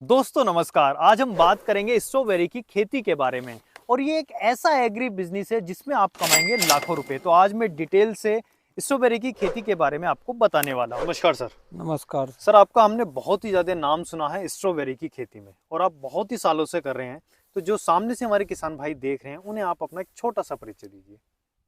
दोस्तों नमस्कार। आज हम बात करेंगे स्ट्रॉबेरी की खेती के बारे में। और ये एक ऐसा एग्री बिजनेस है जिसमें आप कमाएंगे लाखों रुपए। तो आज मैं डिटेल से स्ट्रॉबेरी की खेती के बारे में आपको बताने वाला हूँ। नमस्कार सर। नमस्कार। सर आपका हमने बहुत ही ज्यादा नाम सुना है स्ट्रॉबेरी की खेती में और आप बहुत ही सालों से कर रहे हैं। तो जो सामने से हमारे किसान भाई देख रहे हैं उन्हें आप अपना एक छोटा सा परिचय दीजिए।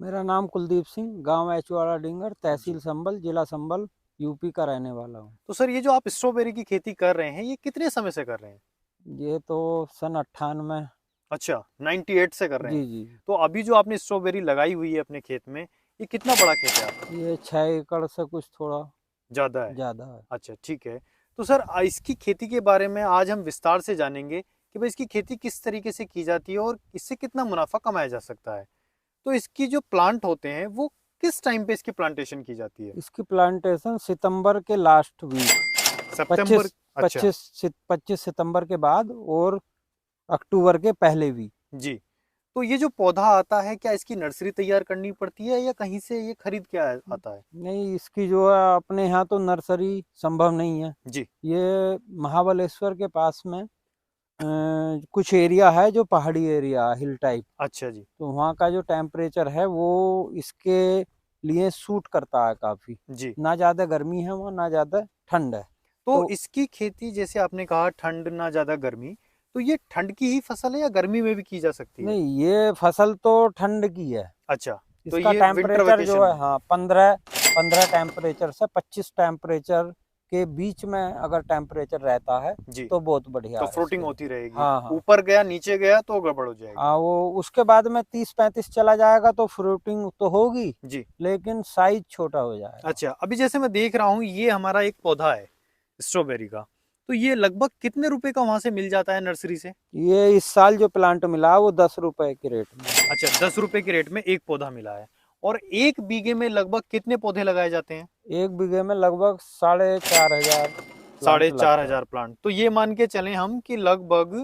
मेरा नाम कुलदीप सिंह, गांव एचवाड़ा डिंगर, जी। तहसील संभल, जिला संभल, यूपी का रहने वाला हूँ। तो सर ये जो आप स्ट्रॉबेरी की खेती कर रहे हैं ये कितने समय से कर रहे हैं? ये तो सन 98। अच्छा, 98 से कर रहे जी हैं। जी। तो अभी जो आपने स्ट्रॉबेरी लगाई हुई है अपने खेत में, ये कितना बड़ा खेत है आपका? ये 6 एकड़ से कुछ थोड़ा ज़्यादा है। ज़्यादा है। अच्छा, ठीक है। तो सर इसकी खेती के बारे में आज हम विस्तार से जानेंगे कि भाई इसकी खेती किस तरीके से की जाती है और इससे कितना मुनाफा कमाया जा सकता है। तो इसकी जो प्लांट होते हैं वो किस टाइम पे इसकी प्लांटेशन की जाती है? इसकी प्लांटेशन सितंबर के लास्ट वीक, सितंबर। 25 अच्छा। 25 सितंबर के बाद और अक्टूबर के पहले वीक। जी। तो ये जो पौधा आता है क्या इसकी नर्सरी तैयार करनी पड़ती है या कहीं से ये खरीद के आता है? नहीं, इसकी जो है अपने यहाँ तो नर्सरी संभव नहीं है। जी। ये महाबलेश्वर के पास में कुछ एरिया है जो पहाड़ी एरिया, हिल टाइप। अच्छा जी। तो वहाँ का जो टेम्परेचर है वो इसके लिए सूट करता है काफ़ी। जी। ना ज़्यादा गर्मी है वहाँ, ना ज़्यादा ठंड है। तो तो इसकी खेती जैसे आपने कहा ठंड ना ज्यादा गर्मी, तो ये ठंड की ही फसल है या गर्मी में भी की जा सकती है? नहीं, ये फसल तो ठंड की है। अच्छा। तो इसका ये विंटर टेम्परेचर जो वेकेशन है, में। हाँ, 15 टेम्परेचर से 25 टेम्परेचर के बीच में अगर टेम्परेचर रहता है जी। तो बहुत बढ़िया तो है फ्रूटिंग इसके लिए। होती रहेगी। हाँ हाँ। ऊपर गया नीचे गया तो गड़बड़ हो जाएगी। हाँ, वो उसके बाद में 30-35 चला जाएगा तो फ्रूटिंग तो होगी, जी। लेकिन साइज छोटा हो जाएगा। अच्छा, अभी जैसे मैं देख रहा हूँ ये हमारा एक पौधा है स्ट्रॉबेरी का। तो ये लगभग कितने रुपए का वहां से मिल जाता है नर्सरी से? ये इस साल जो प्लांट मिला वो 10 रुपए के रेट में है। अच्छा, 10 रुपए के रेट में एक पौधा मिला है। और एक बीघे में लगभग कितने पौधे लगाए जाते हैं? 1 बीघे में लगभग 4,500 साढ़े प्लांट चार लगता है। हजार प्लांट। तो ये मान के चलें हम कि लगभग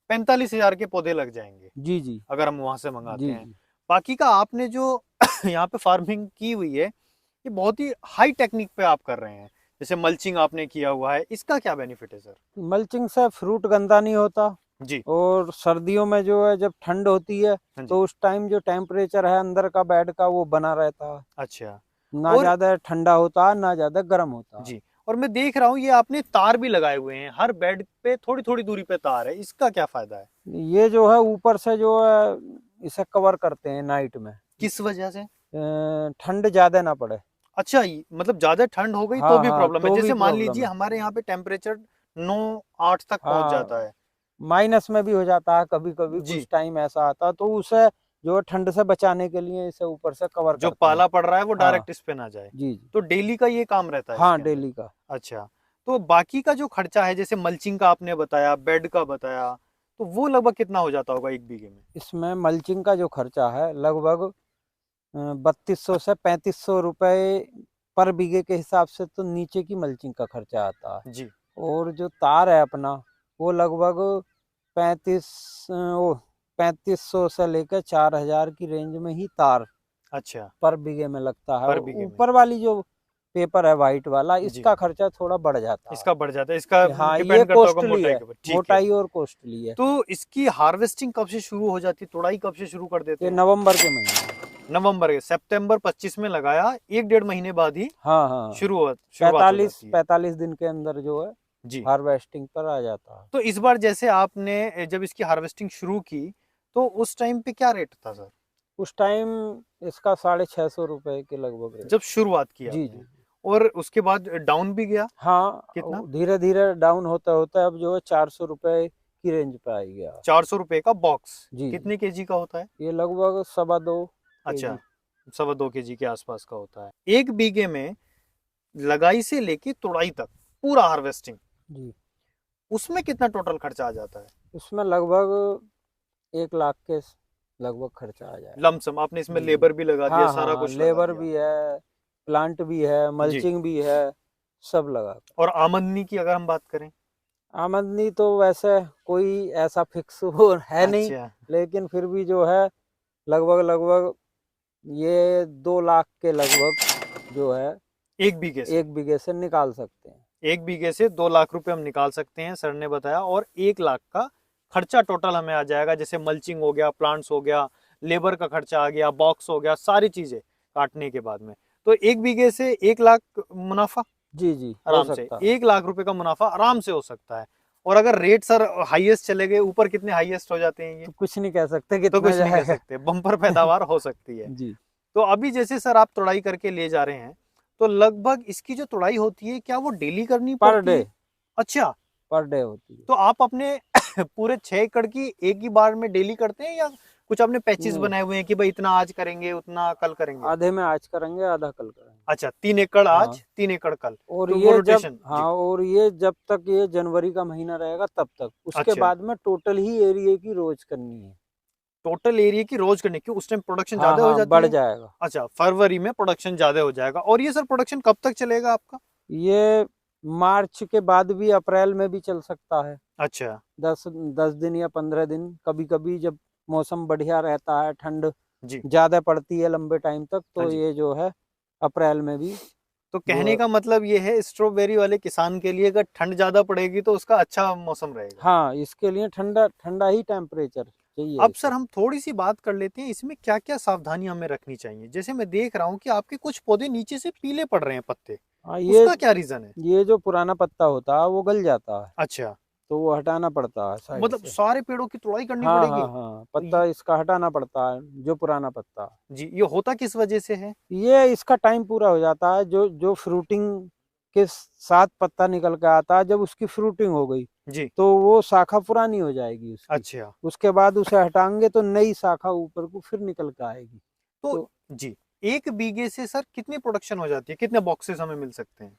45,000 के पौधे लग जाएंगे जी जी। अगर हम वहां से जी मंगाते हैं। जी। बाकी का आपने जो यहाँ पे फार्मिंग की हुई है ये बहुत ही हाई टेक्निक पे आप कर रहे हैं। जैसे मल्चिंग आपने किया हुआ है, इसका क्या बेनिफिट है सर? मल्चिंग से फ्रूट गंदा नहीं होता। जी। और सर्दियों में जो है जब ठंड होती है हाँ जी। तो उस टाइम जो टेम्परेचर है अंदर का बेड का वो बना रहता है। अच्छा। ना और ज्यादा ठंडा होता है ना ज्यादा गर्म होता है। जी, और मैं देख रहा हूँ ये आपने तार भी लगाए हुए हैं हर बेड पे, थोड़ी थोड़ी दूरी पे तार है, इसका क्या फायदा है? ये जो है ऊपर से जो है इसे कवर करते हैं नाइट में, किस वजह से? ठंड ज्यादा ना पड़े। अच्छा, मतलब ज्यादा ठंड हो गई तो हाँ भी हाँ, प्रॉब्लम है? तो भी जैसे मान प्रॉब्लम लीजिए है। हमारे यहाँ पे टेम्परेचर 9-8 तक पहुंच हाँ, जाता है। माइनस में भी हो जाता है कभी कभी, जी। कुछ टाइम ऐसा आता है, तो उसे जो है ठंड से बचाने के लिए इसे ऊपर से कवर जो करते हैं। पाला पड़ रहा है वो हाँ। डायरेक्ट इस पे ना जाए। जी जी। तो डेली का ये काम रहता है हाँ, इसके अंदर? डेली का। अच्छा। तो बाकी का जो खर्चा है जैसे मल्चिंग का आपने बताया, बेड का बताया, तो वो लगभग कितना हो जाता होगा एक बीघे में? इसमें मल्चिंग का जो खर्चा है लगभग 3200 से 3500 रुपये पर बीघे के हिसाब से तो नीचे की मल्चिंग का खर्चा आता है। जी। और जो तार है अपना, वो लगभग 35 वो 3500 से लेकर 4,000 की रेंज में ही तार अच्छा। पर बीघे में लगता है। पर और बीघे में। ऊपर वाली जो पेपर है वाइट वाला, जी। इसका खर्चा थोड़ा बढ़ जाता इसका बढ़ जाता है, इसका है। हाँ, ये डिपेंड करता होगा कॉस्टली मोटाई है। के ऊपर। ठीक है। मोटाई और कॉस्टली है। तो इसकी हार्वेस्टिंग कब से शुरू हो जाती है, तुड़ाई कब से शुरू कर देते ये हैं? नवंबर के महीने। नवंबर के, सितंबर 25 में लगाया, 1-1.5 महीने बाद ही हाँ हाँ। शुरुआत हो पैतालीस जाती है। 45 दिन के अंदर जो है जी। हार्वेस्टिंग पर आ जाता है। तो इस बार जैसे आपने जब इसकी हार्वेस्टिंग शुरू की तो उस टाइम पे क्या रेट था सर? उस टाइम इसका 650 रुपए के लगभग रेट। जब शुरुआत की जी आपने? जी। और उसके बाद डाउन भी गया? हाँ, कितना? धीरे धीरे डाउन होता होता अब जो है 400 रुपए की रेंज पे आ गया। 400 रुपए का बॉक्स? जी जी। कितने केजी का होता है? ये लगभग 2.25 केजी। अच्छा, 2.25 केजी के आसपास का होता है एक बीघे में। लगाई से लेके तुड़ाई तक पूरा हार्वेस्टिंग, जी। उसमें कितना टोटल खर्चा आ जाता है? उसमें लगभग 1 लाख के लगभग खर्चा आ जाएगा। लमसम आपने इसमें जी जी। लेबर भी लगा दिया, हाँ सारा हाँ, कुछ लगा लेबर दिया। भी है, प्लांट भी है, जी। मल्चिंग भी है, सब लगा। और आमदनी की अगर हम बात करें? आमदनी तो वैसे कोई ऐसा फिक्स वो है नहीं, अच्छा। लेकिन फिर भी जो है लगभग लगभग ये 2 लाख के लगभग जो है एक बीघे से? 1 बीघे से निकाल सकते हैं। 1 बीघे से 2 लाख रुपए हम निकाल सकते हैं, सर ने बताया, और 1 लाख का खर्चा टोटल हमें आ जाएगा, जैसे मल्चिंग हो गया, प्लांट्स हो गया, लेबर का खर्चा आ गया, बॉक्स हो गया, सारी चीजें काटने के बाद में। तो 1 बीघे से 1 लाख मुनाफा जी जी हो आराम से, सकता है। 1 लाख रुपए का मुनाफा आराम से हो सकता है। और अगर रेट सर हाईएस्ट चले गए ऊपर, कितने हाईएस्ट हो जाते हैं ये, तो कुछ नहीं कह सकते तो कितना कुछ नहीं कह जाएगा। सकते, बम्पर पैदावार हो सकती है। जी तो अभी जैसे सर आप तुड़ाई करके ले जा रहे हैं, तो लगभग इसकी जो तुड़ाई होती है क्या वो डेली करनी पर पड़ती डे, है? अच्छा, पर डे होती है। तो आप अपने पूरे 6 एकड़ की एक ही बार में डेली करते हैं, या कुछ आपने पैचेस नहीं, बनाए हुए हैं कि भाई इतना आज करेंगे उतना कल करेंगे? आधे में आज करेंगे, आधा कल करेंगे। अच्छा, 3 एकड़ हाँ, आज 3 एकड़ कल, और तो वो ये जब, रोटेशन हाँ, जी। और ये जब तक ये जनवरी का महीना रहेगा तब तक, उसके अच्छा, बाद में टोटल ही एरिया की रोज करनी है। टोटल एरिया की रोज करने की, उस टाइम प्रोडक्शन हाँ ज्यादा हो हाँ, जाती बढ़ है। जाएगा। अच्छा, फरवरी में प्रोडक्शन ज्यादा हो जाएगा। और ये सर प्रोडक्शन कब तक चलेगा आपका? ये मार्च के बाद भी अप्रैल में भी चल सकता है। अच्छा 10 10 दिन या 15 दिन, कभी कभी जब मौसम बढ़िया रहता है, ठंड जी। ज्यादा पड़ती है लंबे टाइम तक, हाँ तो जी, ये जो है अप्रैल में भी तो जो कहने है। का मतलब ये है स्ट्रॉबेरी वाले किसान के लिए, अगर ठंड ज्यादा पड़ेगी तो उसका अच्छा मौसम रहेगा। हाँ, इसके लिए ठंडा ठंडा ही टेम्परेचर चाहिए अब इसे। सर हम थोड़ी सी बात कर लेते हैं, इसमें क्या क्या सावधानी हमें रखनी चाहिए। जैसे मैं देख रहा हूँ कि आपके कुछ पौधे नीचे से पीले पड़ रहे हैं पत्ते, हाँ, उसका क्या रीजन है? ये जो पुराना पत्ता होता है वो गल जाता है, अच्छा, तो वो हटाना पड़ता है साइड मतलब से। सारे पेड़ों की तुड़ाई करनी हाँ पड़ेगी? हाँ हाँ, तो ये, पत्ता इसका हटाना पड़ता है, जो पुराना पत्ता है। जी, ये होता किस वजह से है? ये इसका टाइम पूरा हो जाता है, जो जो फ्रूटिंग के साथ पत्ता निकल के आता है, जब उसकी फ्रूटिंग हो गई जी। तो वो शाखा पुरानी हो जाएगी उसकी। अच्छा, उसके बाद उसे हटाएंगे तो नई शाखा ऊपर को फिर निकल के आएगी। तो तो जी, 1 बीघे से सर कितनी प्रोडक्शन हो जाती है, कितने बॉक्सेस हमें मिल सकते हैं?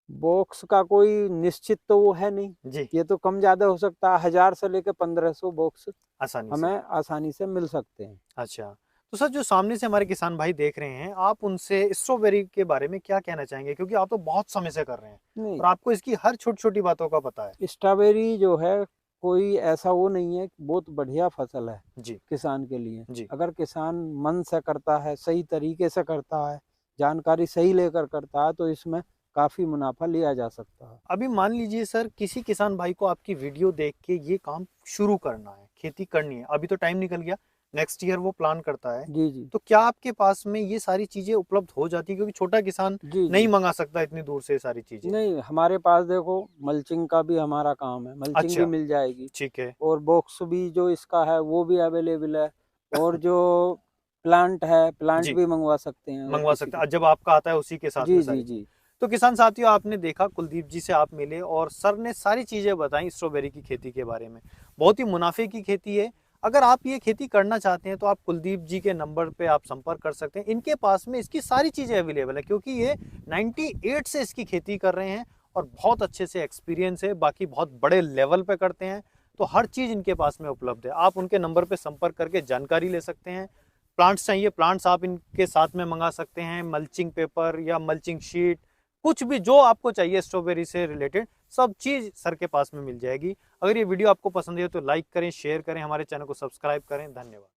बॉक्स का कोई निश्चित तो वो है नहीं, जी, ये तो कम ज्यादा हो सकता है, 1000 से लेकर 1500 बॉक्स आसानी से। हमें आसानी से मिल सकते हैं। अच्छा, तो सर जो सामने से हमारे किसान भाई देख रहे हैं, आप उनसे स्ट्रॉबेरी के बारे में क्या कहना चाहेंगे? क्योंकि आप तो बहुत समय से कर रहे हैं नहीं, और आपको इसकी हर छोटी-छोटी बातों का पता है। स्ट्रॉबेरी जो है कोई ऐसा वो नहीं है, बहुत बढ़िया फसल है जी, किसान के लिए। जी। अगर किसान मन से करता है, सही तरीके से करता है, जानकारी सही लेकर करता है, तो इसमें काफी मुनाफा लिया जा सकता है। अभी मान लीजिए सर किसी किसान भाई को आपकी वीडियो देख के ये काम शुरू करना है, खेती करनी है, अभी तो टाइम निकल गया, नेक्स्ट ईयर वो प्लान करता है, जी जी तो क्या आपके पास में ये सारी चीजें उपलब्ध हो जाती है? क्योंकि छोटा किसान जी नहीं जी। मंगा सकता इतनी दूर से ये सारी चीजें। नहीं, हमारे पास देखो मल्चिंग का भी हमारा काम है, मल्चिंग भी अच्छा, मिल जाएगी, ठीक है। और बॉक्स भी जो इसका है वो भी अवेलेबल है, और जो प्लांट है, प्लांट जी, भी मंगवा सकते हैं अगर मंगवा किसी सकते को। हैं जब आपका आता है उसी के साथ में जी जी सारी चीजें। जी तो किसान साथियों, आपने देखा कुलदीप जी से आप मिले और सर ने सारी चीजें बताई स्ट्रॉबेरी की खेती के बारे में। बहुत ही मुनाफे की खेती है। अगर आप ये खेती करना चाहते हैं तो आप कुलदीप जी के नंबर पे आप संपर्क कर सकते हैं। इनके पास में इसकी सारी चीजें अवेलेबल है, क्योंकि ये 98 से इसकी खेती कर रहे हैं और बहुत अच्छे से एक्सपीरियंस है, बाकी बहुत बड़े लेवल पे करते हैं। तो हर चीज इनके पास में उपलब्ध है। आप उनके नंबर पे संपर्क करके जानकारी ले सकते हैं। प्लांट्स चाहिए, प्लांट्स आप इनके साथ में मंगा सकते हैं, मल्चिंग पेपर या मल्चिंग शीट, कुछ भी जो आपको चाहिए स्ट्रॉबेरी से रिलेटेड सब चीज सर के पास में मिल जाएगी। अगर ये वीडियो आपको पसंद है तो लाइक करें, शेयर करें, हमारे चैनल को सब्सक्राइब करें। धन्यवाद।